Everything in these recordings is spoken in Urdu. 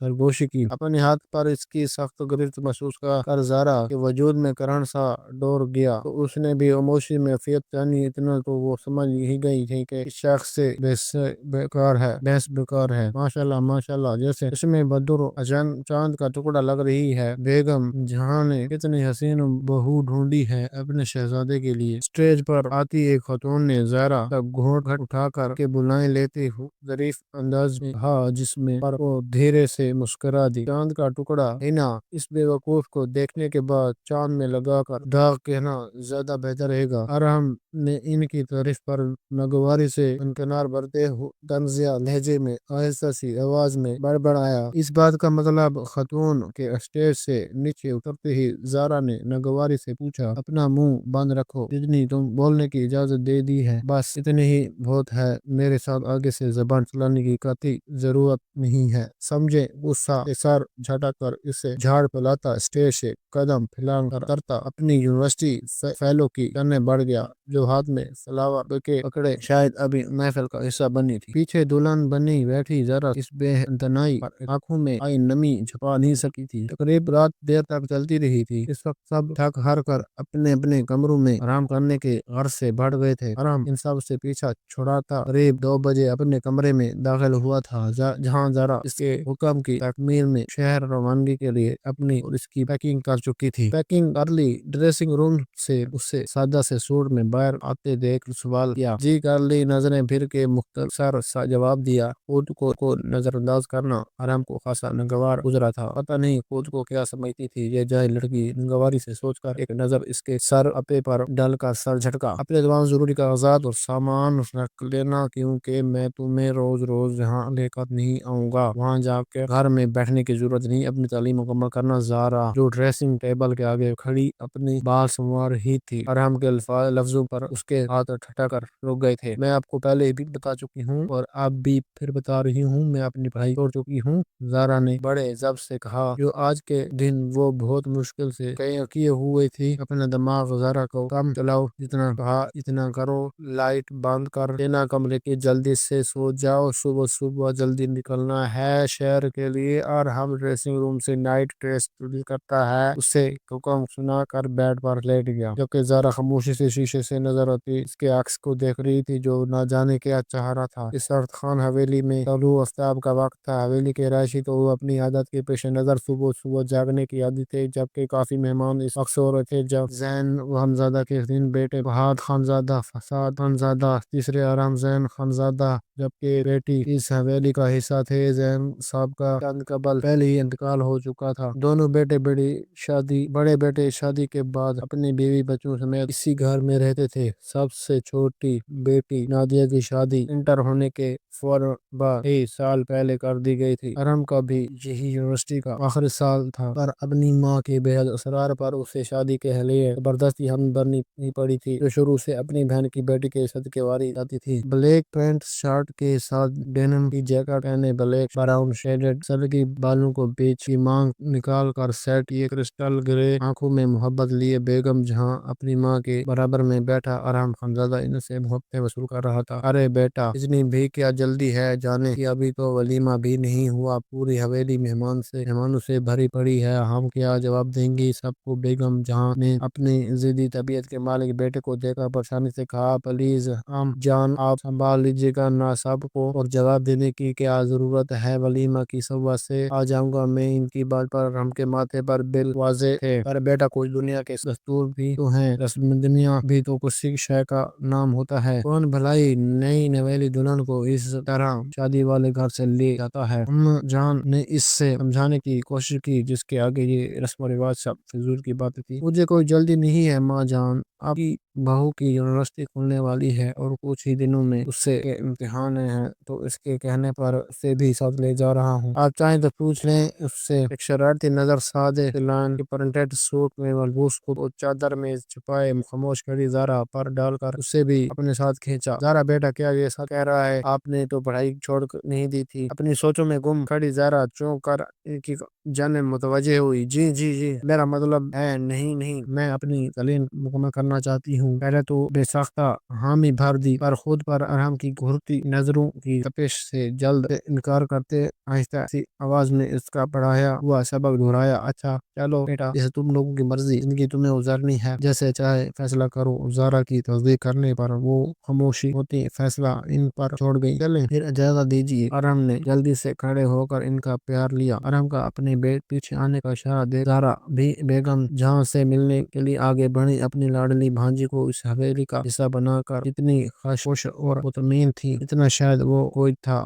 سرگوشی کی، اپنے ہاتھ پر اس کی سخت گرفت محسوس کر زارا کے وجود میں کرنٹ سا ڈور گیا تو اس نے بھی خاموشی میں فیت جانی، اتنا تو وہ سمجھ ہی گئی تھی کہ اس شخص سے بحث بیکار ہے۔ ماشاءاللہ ماشاءاللہ، جیسے اس میں بدر چاند کا ٹکڑا لگ رہی ہے۔ بیگم جہاں نے کتنی حسین بہو ڈھونڈی ہے اپنے شہزادے کے لیے۔ اسٹیج پر آتی ایک خاتون نے زہرا تک گھونٹ اٹھا کر کے بلائیں لیتے ہوئے ظریف انداز میں کہا، جس میں پر وہ دھیرے سے مسکرا دی، چاند کا ٹکڑا ہے نا؟ اس بے وقوف کو دیکھنے کے بعد چاند میں لگا کر داغ کہنا زیادہ بہتر رہے گا۔ ارحم نے ان کی تعریف پر ناگواری سے انکسار بھرتے ہوئے طنزیہ لہجے میں آہستہ سی آواز میں بڑبڑایا، اس بات کا مطلب؟ خاتون کے اسٹیج سے نیچے اترتے ہی زارا نے ناگواری سے پوچھا، اپنا منہ بند رکھو، جتنی تم بولنے کی اجازت دے دی ہے بس اتنی ہی بہت ہے، میرے ساتھ آگے سے زبان چلانے کی قطعی ضرورت نہیں ہے، سمجھے؟ غصہ سے سر جھٹک کر اسے جھاڑ پلاتا اسٹیج سے قدم پھیلا کر اترتا اپنی یونیورسٹی فیلو کی جانب بڑھ گیا، جو ہاتھ میں فلاور بouquet پکڑے شاید ابھی محفل کا حصہ بنی تھی۔ پیچھے دلہن بنی بیٹھی زارا اس بے انتہائی پر آنکھوں میں آئی نمی چھپا نہیں سکی تھی۔ تقریب رات دیر تک چلتی رہی تھی۔ اس وقت سب تھک ہار کر اپنے اپنے کمروں میں آرام کرنے کے غرض سے بڑھ گئے تھے۔ ارحم ان سب سے پیچھا چھڑاتا قریب 2 بجے اپنے کمرے میں داخل ہوا تھا، جہاں زارا اس کے حکم کی تکمیل میں شہر روانگی کے لیے اپنی اور اس کی پیکنگ کر چکی تھی۔ پیکنگ کر لی؟ ڈریسنگ روم سے اسے سادہ سے سوٹ میں باہر آتے دیکھ سوال کیا۔ جی کر لی، نظریں پھر کے مختصر سا جواب دیا۔ خود کو نظر انداز کرنا ارحم کو خاصا ناگوار گزرا تھا۔ پتہ نہیں خود کو کیا سمجھتی تھی یہ جاہل لڑکی، ناگواری سے سوچ کر ایک نظر اس کے سر اپے پر ڈال کر سر جھٹکا۔ اپنے تمام ضروری کاغذات اور سامان رکھ لینا، کیونکہ میں تمہیں روز روز یہاں لے کر نہیں آؤں گا، وہاں جا کے گھر میں بیٹھنے کی ضرورت نہیں، اپنی تعلیم مکمل کرنا۔ زارا جو ڈریسنگ ٹیبل کے آگے کھڑی اپنی بال سنوار رہی تھی، ارحم کے لفظوں پر اس کے ہاتھ ٹھٹا کر رک گئے تھے۔ میں آپ کو پہلے بھی بتا چکی ہوں اور اب بھی پھر بتا رہی ہوں، میں اپنی پڑھائی چھوڑ چکی ہوں، زارا نے بڑے ضبط سے کہا، جو آج کے دن وہ بہت مشکل سے کیے ہوئے تھی۔ اپنا دماغ ذرا کو کم چلاؤ، جتنا کہا اتنا کرو، لائٹ بند کر دینا کمرے کی، جلدی سے سو جاؤ، صبح جلدی نکلنا ہے شہر کے لیے۔ اور ہم ڈریسنگ روم سے نائٹ ڈریس چوری کرتا ہے، اسے حکم سنا کر بیڈ پر لیٹ گیا، جبکہ زارا خاموشی سے شیشے سے نظر آتی اس کے عکس کو دیکھ رہی تھی، جو نہ جانے کیا چاہ رہا تھا۔ اس وقت خان حویلی میں طلوع آفتاب کا وقت تھا۔ حویلی کے رہائشی تو اپنی عادت کے پیش نظر صبح جاگنے کی عادی تھے، جبکہ کافی مہمان اس وقت سو رہے تھے جب زین خانزادہ کے 3 بیٹے، فہد خانزادہ، فساد خانزادہ، تیسرے ارحم زین خانزادہ، جبکہ بیٹی اس حویلی کا حصہ تھے۔ زین صاحب کا چند قبل پہلے ہی انتقال ہو چکا تھا۔ دونوں بیٹے بڑے بیٹے شادی کے بعد اپنی بیوی بچوں سمیت اسی گھر میں رہتے تھے۔ سب سے چھوٹی بیٹی نادیہ کی شادی انٹر ہونے کے فوراً بعد ہی سال پہلے کر دی گئی تھی۔ ارحم کا بھی یہی یونیورسٹی کا آخری سال تھا، پر اپنی ماں کے بے حد اصرار پر اسے شادی کے لیے زبردستی ہم بھرنی پڑی تھی، جو شروع سے اپنی بہن کی بیٹی کے صدقے واری جاتی تھی۔ بلیک پینٹ شرٹ کے ساتھ ڈینم کی جیکٹ پہنے، بلیک براؤن شیڈڈ سلکی بالوں کو بیچ کی مانگ نکال کر سیٹ کیے، کرسٹل گرے آنکھوں میں محبت لیے بیگم جہاں اپنی ماں کے برابر میں بیٹھا ارحم خانزادہ ان سے محبتیں وصول کر رہا تھا۔ ارے بیٹا، اتنی بھی کیا جلدی ہے جانے کی؟ ابھی تو ولیمہ بھی نہیں ہوا، پوری حویلی مہمانوں سے بھری پڑی ہے، ہم کیا جواب دیں گی سب کو؟ بیگم جہاں نے اپنی ضدی طبیعت کے مالک بیٹے کو دیکھا پریشانی سے کہا، پلیز ام جان آپ سنبھال لیجیے گا نا سب کو، اور جواب دینے کی کیا ضرورت ہے؟ ولیمہ کی صبح سے آ جاؤں گا میں۔ ان کی بات پر ارحم کے ماتھے پر بل واضح تھے، پر بیٹا کچھ دنیا کے دستور بھی تو ہیں، رسم دنیا بھی تو کسی شے کا نام ہوتا ہے، کون بھلائی نئی نویلی دلہن کو اس طرح شادی والے گھر سے لے جاتا ہے؟ جان نے اس سے سمجھانے کی کوشش کی، جس کے آگے یہ رسم و رواج سب فضول کی باتیں تھی۔ مجھے کوئی جلدی نہیں ہے ماں جان، آپ کی بہو کی یونیورسٹی کھلنے والی ہے اور کچھ ہی دنوں میں اس سے امتحان ہیں، تو اس کے کہنے پر اسے بھی ساتھ لے جا رہا ہوں۔ آپ چاہیں تو پوچھ لیں اس سے۔ ایک شرارتی نظر سادے لائن کے پرنٹڈ سوٹ میں ملبوس خود کو چادر میں چھپائے خاموش کھڑی زارا پر ڈال کر اسے بھی اپنے ساتھ کھینچا۔ زارا بیٹا کیا یہ سچ کہہ رہا ہے؟ آپ نے تو پڑھائی چھوڑ نہیں دی تھی؟ اپنی سوچوں میں گم کھڑی زارا چونک کر ان کی جانب متوجہ ہوئی۔ جی میرا مطلب ہے نہیں، میں اپنی تعلیم مکمل کرنا کرنا چاہتی ہوں۔ پہلے تو بے ساختہ حامی بھر دی، پر خود پر ارحم کی گھورتی نظروں کی تپش سے جلد سے انکار کرتے آہستہ سی آواز میں اس کا پڑھایا ہوا سبق دہرایا۔ اچھا چلو بیٹا، جیسے تم لوگوں کی مرضی، زندگی تمہیں گزارنی ہے، جیسے چاہے فیصلہ کرو۔ زارا کی تصدیق کرنے پر وہ خاموشی ہوتی فیصلہ ان پر چھوڑ گئی۔ چلیں پھر اجازت دیجیے۔ ارحم نے جلدی سے کھڑے ہو کر ان کا پیار لیا۔ ارحم کا اپنے پیچھے آنے کا اشارہ دیکھ زارا بھی بیگم جہاں سے ملنے کے لیے آگے بڑھی۔ اپنی لاڈلی بھانجی کو اس حویلی کا حصہ بنا کر جتنی خوش اور مطمئن تھی، اتنا شاید وہ کوئی تھا۔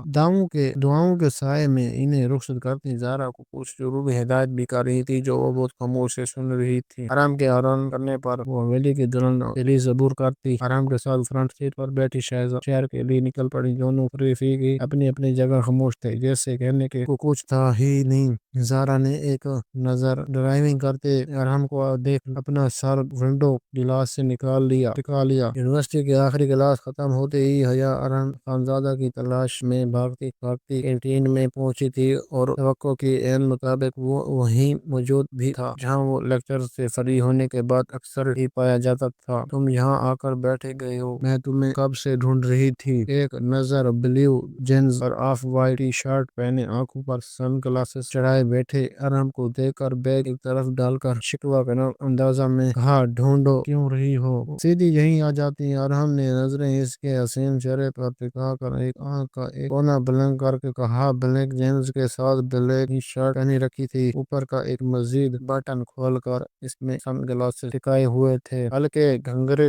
دعاؤں کے سائے میں انہیں رخصت کرتی زارا کو کچھ ضروری ہدایت بھی کر رہی تھی جو وہ بہت خاموش سے سن رہی تھی۔ ارحم کے اعلان کرنے پر وہ حویلی کی دلہن کے لیے زبور کرتی، ارحم کے ساتھ فرنٹ سیٹ پر بیٹھی شہر کے لیے نکل پڑی۔ دونوں رفیقی اپنی اپنی جگہ خاموش تھے، جیسے کہنے کے کو کچھ تھا ہی نہیں۔ زارا نے ایک نظر ڈرائیونگ کرتے ارحم کو دیکھ اپنا سر ونڈو گلاس سے ٹکا لیا۔ یونیورسٹی کے آخری کلاس ختم ہوتے ہی حیا ارحم خانزادہ کی تلاش میں بھاگتی کینٹین میں پہنچی تھی، اور توقع کے عین مطابق وہ وہیں موجود بھی تھا جہاں وہ لیکچر سے فری ہونے کے بعد اکثر ہی پایا جاتا تھا۔ تم یہاں آ کر بیٹھے گئے ہو، میں تمہیں کب سے ڈھونڈ رہی تھی۔ ایک نظر بلیو جینز اور آف وائٹ ٹی شرٹ پہنے، آنکھوں پر سن گلاسز چڑھائے بیٹھے ارحم کو دیکھ کر بیگ ایک طرف ڈال کر شکوہ کے اندازہ میں کہا، ڈھونڈو کیوں رہی ہو، سیدھی یہیں آ جاتی۔ ارحم نے نظریں اس کے حسین چہرے پر ٹکا کر ایک آنکھ کا ایک کونا بلنک کر کے کہا، بلیک جینز کے ساتھ بلیک ٹی شرٹ پہنی رکھی تھی، اوپر کا ایک مزید بٹن کھول کر اس میں سن گلاسز ٹکائے ہوئے تھے، ہلکے گھنگرے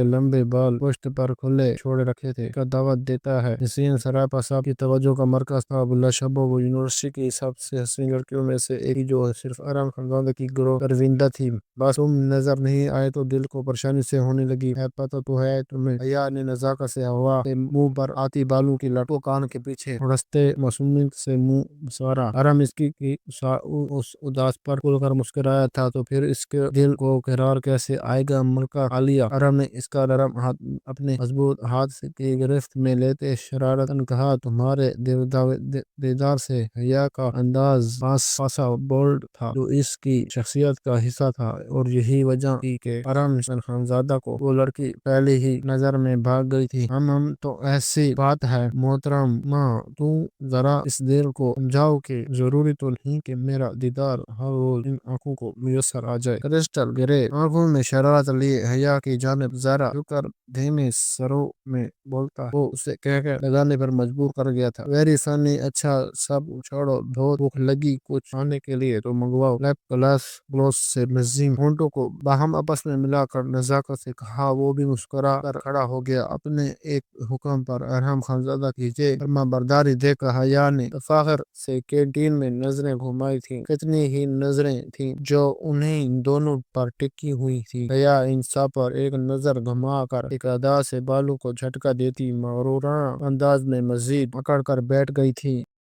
لمبے بال پشت پر کھلے چھوڑے رکھے تھے۔ کا دعوت دیتا ہے نسرین سراپا صاحب کی توجہ کا مرکز تھا۔ بالاشبہ وہ یونیورسٹی کی سب سے حسین لڑکیوں میں سے ایک تھی جو صرف ارحم خانزادہ کی گروہ پروندہ تھی۔ بس تم نظر نہیں آئے تو دل کو پریشانی سے ہونے لگی ہے، پتہ تو ہے تمہیں۔ حیا نے نزاکت سے ہوا کے منہ پر آتی بالوں کی لٹ کو کان کے پیچھے رستے معصومیت سے منہ سوارا۔ ارحم اس کی اس اداس پر کھل کر مسکرایا تھا تو پھر اس کے دل کو قرار کیسے آئے گا ملکہ عالیہ۔ ارحم نے اس کا نرم ہاتھ اپنے مضبوط ہاتھ کی گرفت میں لیتے شرارتاً کہا، تمہارے دیدار سے۔ حیا کا انداز پاسا بولڈ تھا جو اس کی شخصیت کا حصہ تھا، اور یہی وجہ تھی کہ ارحم خانزادہ کو وہ لڑکی پہلی ہی نظر میں بھاگ گئی تھی۔ ہم تو ایسی بات ہے محترمہ، تو ذرا اس دل کو سمجھاؤ کہ ضروری تو نہیں کہ میرا دیدار ہر روز ان آنکھوں کو میسر آ جائے۔ کرسٹل گرے آنکھوں میں شرارت لیے حیا کی جانب ذرا جھک کر دھیمے سروں میں بولتا، وہ اسے کہہ لگانے پر مجبور کر گیا تھا، ویری فنی، اچھا سب چھوڑو، بہت بھوک لگی، کچھ کھانے کے لیے تو منگواؤ۔ لیپ گلوس سے مزیم ہونٹوں کو باہم آپس میں ملا کر نزاکت سے کہا، وہ بھی مسکرا کر کھڑا ہو گیا۔ اپنے ایک حکم پر ارحم خانزادہ کی فرما برداری دیکھ کر حیا نے تفاخر سے کینٹین میں نظریں گھمائی تھیں۔ کتنی ہی نظریں تھیں جو انہیں دونوں پر ٹکی ہوئی تھی۔ حیا ان سب پر ایک نظر گھما کر ایک ادا سے بالوں کو جھٹکا دیتی مغرورانہ انداز میں مزید اکڑ کر بیٹھ گئی تھی۔